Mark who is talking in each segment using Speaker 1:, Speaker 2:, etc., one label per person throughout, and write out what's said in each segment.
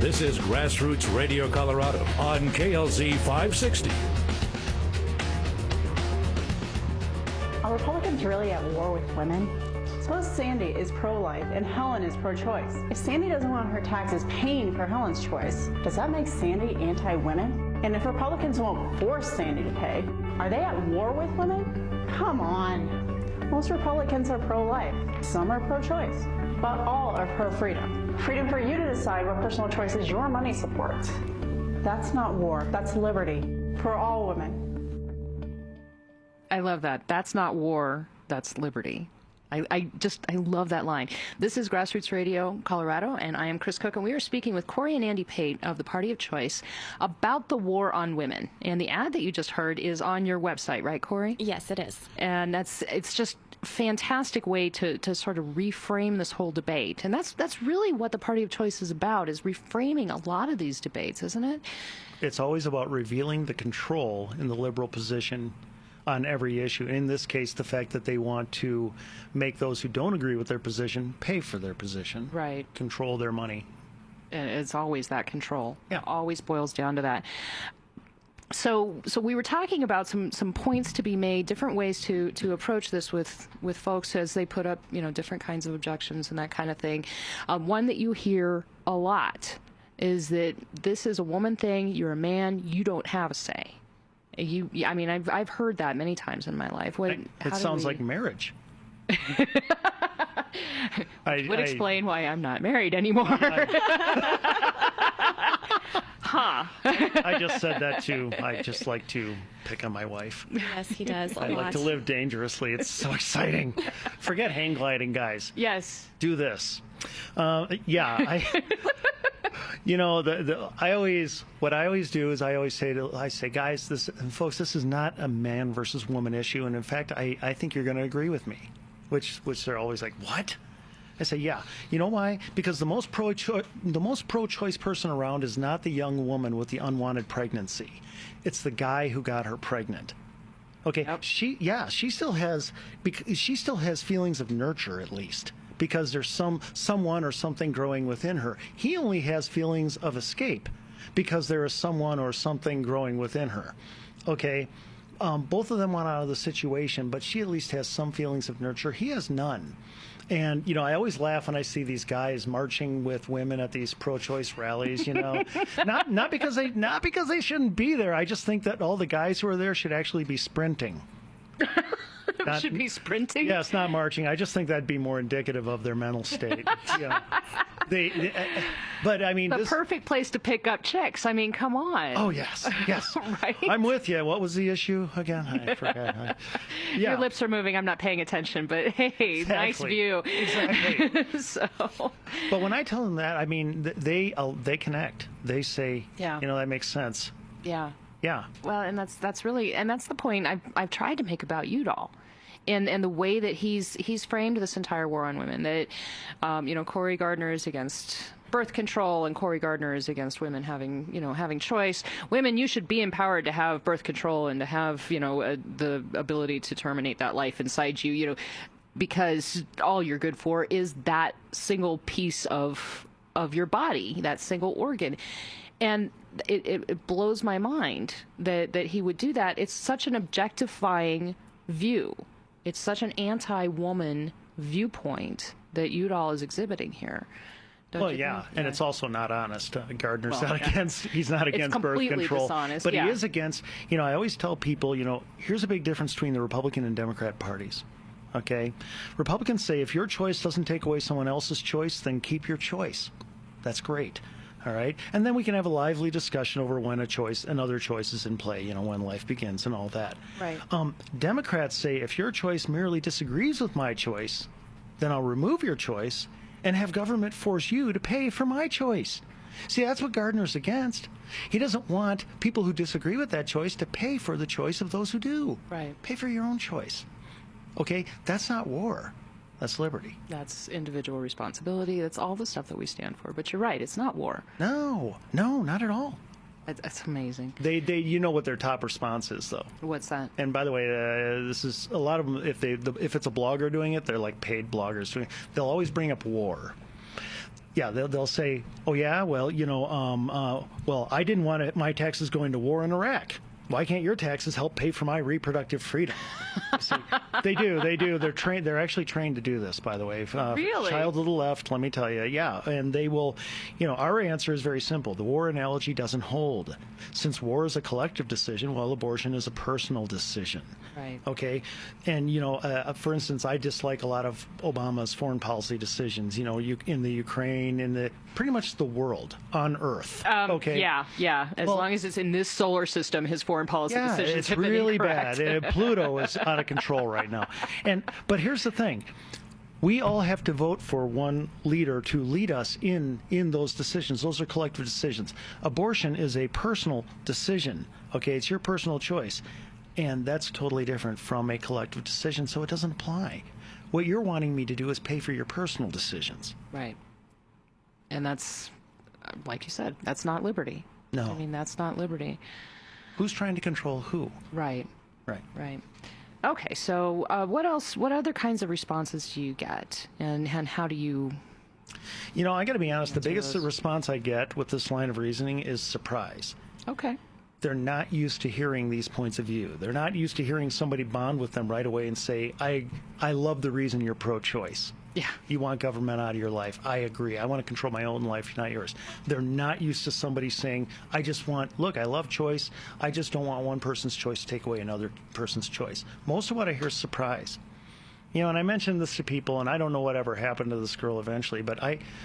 Speaker 1: This is Grassroots Radio Colorado on KLZ 560.
Speaker 2: Are Republicans really at war with women? Suppose Sandy is pro-life and Helen is pro-choice. If Sandy doesn't want her taxes paying for Helen's choice, does that make Sandy anti-women? And if Republicans won't force Sandy to pay, are they at war with women? Come on. Most Republicans are pro-life. Some are pro-choice. But all are pro-freedom. Freedom for you to decide what personal choices your money supports. That's not war. That's liberty for all women.
Speaker 3: I love that. That's not war. That's liberty. I love that line. This is Grassroots Radio Colorado, and I am Kris Cook, and we are speaking with Cory and Andy Pate of the Party of Choice about the war on women. And the ad that you just heard is on your website, right, Cory?
Speaker 4: Yes, it is.
Speaker 3: And it's just a fantastic way to sort of reframe this whole debate. And that's really what the Party of Choice is about, is reframing a lot of these debates, isn't it?
Speaker 5: It's always about revealing the control in the liberal position on every issue. In this case, the fact that they want to make those who don't agree with their position pay for their position.
Speaker 3: Right.
Speaker 5: Control their money.
Speaker 3: And it's always that control.
Speaker 5: Yeah.
Speaker 3: It always boils down to that. So we were talking about some points to be made, different ways to approach this with folks as they put up, different kinds of objections and that kind of thing. One that you hear a lot is that this is a woman thing. You're a man. You don't have a say. I've heard that many times in my life.
Speaker 5: It sounds like marriage.
Speaker 3: Would explain why I'm not married anymore. Huh.
Speaker 5: I just said that too. I just like to pick on my wife.
Speaker 4: Yes, he does.
Speaker 5: I like to live dangerously. It's so exciting. Forget hang gliding, guys.
Speaker 3: Yes.
Speaker 5: Do this. What I always do is I say, guys, folks, this is not a man versus woman issue, and in fact, I think you're going to agree with me, which they're always like, what? I say, yeah. You know why? Because the most pro-choice person around is not the young woman with the unwanted pregnancy. It's the guy who got her pregnant. Okay. Yep. She still has feelings of nurture, at least, because there's someone or something growing within her. He only has feelings of escape because there is someone or something growing within her. Okay. Both of them want out of the situation, but she at least has some feelings of nurture. He has none. And, I always laugh when I see these guys marching with women at these pro-choice rallies, not because they shouldn't be there. I just think that all the guys who are there should actually be sprinting.
Speaker 3: Should be sprinting?
Speaker 5: Yeah, it's not marching. I just think that'd be more indicative of their mental state.
Speaker 3: The perfect place to pick up chicks. I mean, come on.
Speaker 5: Oh, yes.
Speaker 3: Right?
Speaker 5: I'm with you. What was the issue again? I forgot.
Speaker 3: Your lips are moving. I'm not paying attention, but hey, exactly. Nice view.
Speaker 5: Exactly. But when I tell them that, I mean, they connect. They say, that makes sense.
Speaker 3: Yeah.
Speaker 5: Yeah.
Speaker 3: Well, and that's the point I've tried to make about Udall. And the way that he's framed this entire war on women, that Cory Gardner is against birth control and Cory Gardner is against women having choice. Women, you should be empowered to have birth control and to have the ability to terminate that life inside you, because all you're good for is that single piece of your body, that single organ. And it blows my mind that he would do that. It's such an objectifying view. It's such an anti-woman viewpoint that Udall is exhibiting here.
Speaker 5: And it's also not honest. Gardner's he's not against birth control.
Speaker 3: Dishonest,
Speaker 5: but he is against, I always tell people, here's a big difference between the Republican and Democrat parties. Okay? Republicans say if your choice doesn't take away someone else's choice, then keep your choice. That's great. All right. And then we can have a lively discussion over when another choice is in play, when life begins and all that.
Speaker 3: Right.
Speaker 5: Democrats say if your choice merely disagrees with my choice, then I'll remove your choice and have government force you to pay for my choice. See, that's what Gardner's against. He doesn't want people who disagree with that choice to pay for the choice of those who do.
Speaker 3: Right.
Speaker 5: Pay for your own choice. Okay? That's not war. That's liberty.
Speaker 3: That's individual responsibility. That's all the stuff that we stand for. But you're right. It's not war.
Speaker 5: No, not at all.
Speaker 3: That's amazing.
Speaker 5: They what their top response is, though.
Speaker 3: What's that?
Speaker 5: And by the way, this is a lot of them. If it's a blogger doing it, they're like paid bloggers doing it. They'll always bring up war. Yeah, they'll say, "Oh yeah, well, well, I didn't want my taxes going to war in Iraq. Why can't your taxes help pay for my reproductive freedom?" See, they do. They're trained. They're actually trained to do this, by the way.
Speaker 3: Really?
Speaker 5: Child to the left, let me tell you. Yeah, and they will. Our answer is very simple. The war analogy doesn't hold. Since war is a collective decision, well, abortion is a personal decision.
Speaker 3: Right.
Speaker 5: Okay, and for instance, I dislike a lot of Obama's foreign policy decisions. In the Ukraine, in the pretty much the world on Earth. Okay.
Speaker 3: Yeah. As long as it's in this solar system, his foreign policy decisions
Speaker 5: it's
Speaker 3: have been
Speaker 5: really
Speaker 3: incorrect.
Speaker 5: bad. Pluto is out of control right now. But here's the thing. We all have to vote for one leader to lead us in those decisions. Those are collective decisions. Abortion is a personal decision. Okay, it's your personal choice. And that's totally different from a collective decision, so it doesn't apply. What you're wanting me to do is pay for your personal decisions.
Speaker 3: Right. And that's, like you said, that's not liberty.
Speaker 5: No.
Speaker 3: I mean, that's not liberty.
Speaker 5: Who's trying to control who?
Speaker 3: Right.
Speaker 5: Right.
Speaker 3: Okay, so what else? What other kinds of responses do you get, and how do you?
Speaker 5: I got to be honest. The biggest
Speaker 3: those.
Speaker 5: response I get with this line of reasoning is surprise.
Speaker 3: Okay.
Speaker 5: They're not used to hearing these points of view. They're not used to hearing somebody bond with them right away and say, I love the reason you're pro-choice.
Speaker 3: Yeah.
Speaker 5: You want government out of your life. I agree. I want to control my own life, not yours. They're not used to somebody saying, I love choice. I just don't want one person's choice to take away another person's choice. Most of what I hear is surprise. And I mentioned this to people, and I don't know whatever happened to this girl eventually, but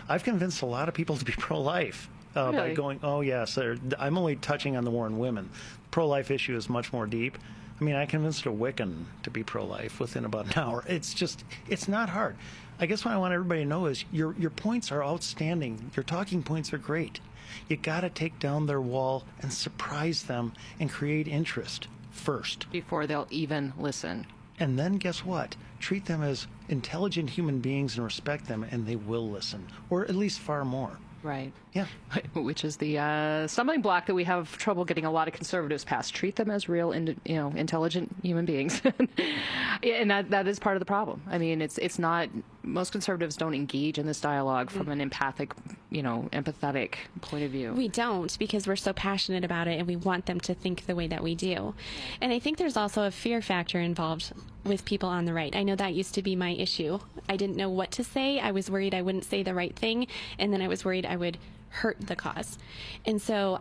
Speaker 5: I've convinced a lot of people to be pro-life. By
Speaker 3: Really?
Speaker 5: going, oh yes, I'm only touching on the war on women. Pro-life issue is much more deep. I mean, I convinced a Wiccan to be pro-life within about an hour. It's not hard. I guess what I want everybody to know is your points are outstanding. Your talking points are great. You got to take down their wall and surprise them and create interest first.
Speaker 3: Before they'll even listen.
Speaker 5: And then guess what? Treat them as intelligent human beings and respect them, and they will listen, or at least far more.
Speaker 3: Right.
Speaker 5: Yeah.
Speaker 3: Which is the stumbling block that we have trouble getting a lot of conservatives past. Treat them as real, intelligent human beings, and that is part of the problem. I mean, it's not. Most conservatives don't engage in this dialogue from an empathic, empathetic point of view.
Speaker 4: We don't, because we're so passionate about it and we want them to think the way that we do. And I think there's also a fear factor involved with people on the right. I know that used to be my issue. I didn't know what to say. I was worried I wouldn't say the right thing, and then I was worried I would hurt the cause. And so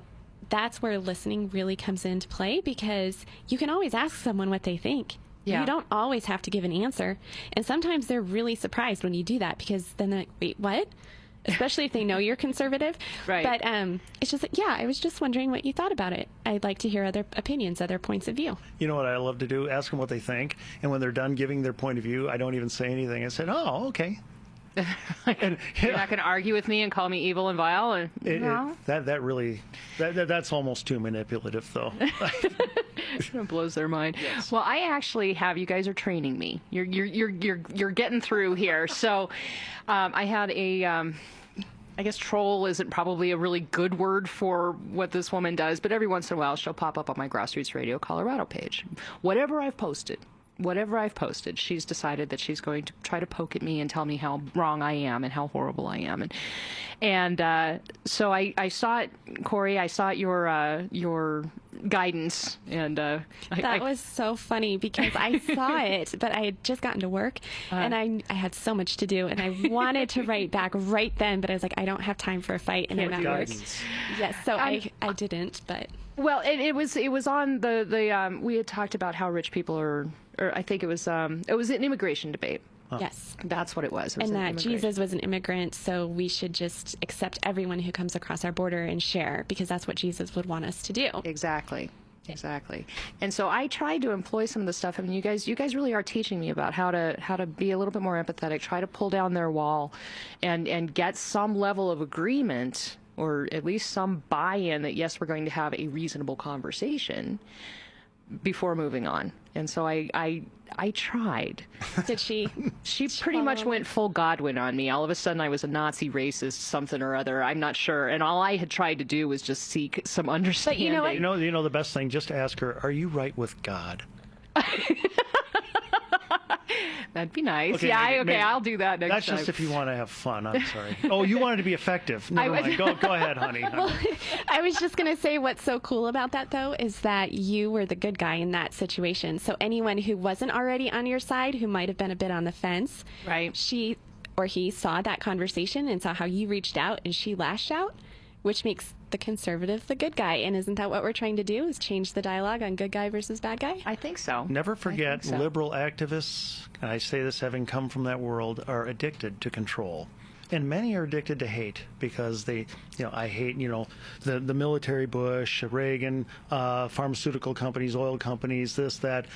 Speaker 4: that's where listening really comes into play, because you can always ask someone what they think.
Speaker 3: Yeah.
Speaker 4: You don't always have to give an answer. And sometimes they're really surprised when you do that, because then they're like, wait, what? Especially if they know you're conservative.
Speaker 3: Right.
Speaker 4: But it's just like, I was just wondering what you thought about it. I'd like to hear other opinions, other points of view.
Speaker 5: You know what I love to do? Ask them what they think. And when they're done giving their point of view, I don't even say anything. I said, oh, okay.
Speaker 3: And, you're not going to argue with me and call me evil and vile? And, no?
Speaker 5: That's almost too manipulative, though.
Speaker 3: It blows their mind. Yes. Well, I actually have. You guys are training me. You're getting through here. So, I had a. I guess troll isn't probably a really good word for what this woman does, but every once in a while she'll pop up on my Grassroots Radio Colorado page. Whatever I've posted, she's decided that she's going to try to poke at me and tell me how wrong I am and how horrible I am. And so I saw it, Cory. I saw your guidance, and
Speaker 4: that was so funny, because I saw it, but I had just gotten to work, and I had so much to do, and I wanted to write back right then, but I was like, I don't have time for a fight, and I'm at work. Yes, so I didn't, but.
Speaker 3: Well, it was on the we had talked about how rich people are, or I think it was an immigration debate.
Speaker 4: Yes.
Speaker 3: That's what it was.
Speaker 4: And that Jesus was an immigrant, so we should just accept everyone who comes across our border and share, because that's what Jesus would want us to do.
Speaker 3: Exactly. And so I tried to employ some of the stuff. I mean, you guys really are teaching me about how to be a little bit more empathetic, try to pull down their wall and get some level of agreement, or at least some buy-in that, yes, we're going to have a reasonable conversation before moving on. And so I tried.
Speaker 4: Did she?
Speaker 3: She pretty much went full Godwin on me. All of a sudden I was a Nazi, racist, something or other. I'm not sure. And all I had tried to do was just seek some understanding.
Speaker 4: But you know what?
Speaker 5: You know the best thing? Just ask her, are you right with God?
Speaker 3: That'd be nice.
Speaker 5: Okay,
Speaker 3: Yeah,
Speaker 5: maybe.
Speaker 3: I'll do that next
Speaker 5: That's
Speaker 3: time.
Speaker 5: just if you want to have fun. I'm sorry. Oh, you wanted to be effective. Never mind. Go ahead, honey.
Speaker 4: Well, I was just going to say what's so cool about that, though, is that you were the good guy in that situation. So anyone who wasn't already on your side, who might have been a bit on the fence,
Speaker 3: Right.
Speaker 4: she or he saw that conversation and saw how you reached out and she lashed out, which makes the conservative the good guy. And isn't that what we're trying to do, is change the dialogue on good guy versus bad guy?
Speaker 3: I think so.
Speaker 5: Never forget,
Speaker 3: think so.
Speaker 5: liberal activists, and I say this having come from that world, are addicted to control. And many are addicted to hate because they, I hate, the military, Bush, Reagan, pharmaceutical companies, oil companies, this, that.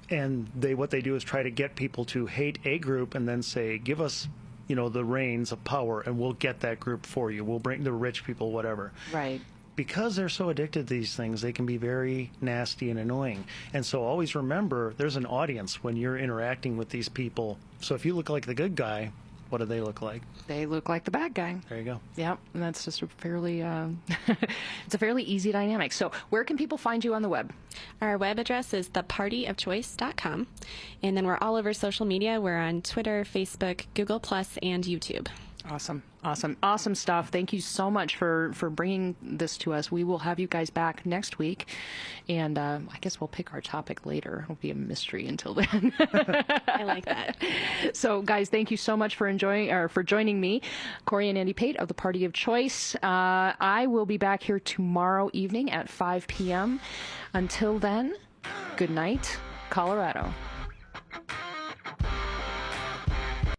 Speaker 5: And what they do is try to get people to hate a group and then say, give us, the reins of power and we'll get that group for you. We'll bring the rich people, whatever.
Speaker 3: Right.
Speaker 5: Because they're so addicted to these things, they can be very nasty and annoying. And so always remember, there's an audience when you're interacting with these people. So if you look like the good guy, what do they look like?
Speaker 3: They look like the bad guy.
Speaker 5: There you go.
Speaker 3: Yep, and that's just a fairly, it's a fairly easy dynamic. So where can people find you on the web?
Speaker 4: Our web address is thepartyofchoice.com. And then we're all over social media. We're on Twitter, Facebook, Google+, and YouTube.
Speaker 3: Awesome stuff. Thank you so much for bringing this to us. We will have you guys back next week, and I guess we'll pick our topic later. It'll be a mystery until then.
Speaker 4: I like that.
Speaker 3: So, guys, thank you so much for joining me, Cory and Andy Pate of the Party of Choice. I will be back here tomorrow evening at 5 p.m. Until then, good night, Colorado.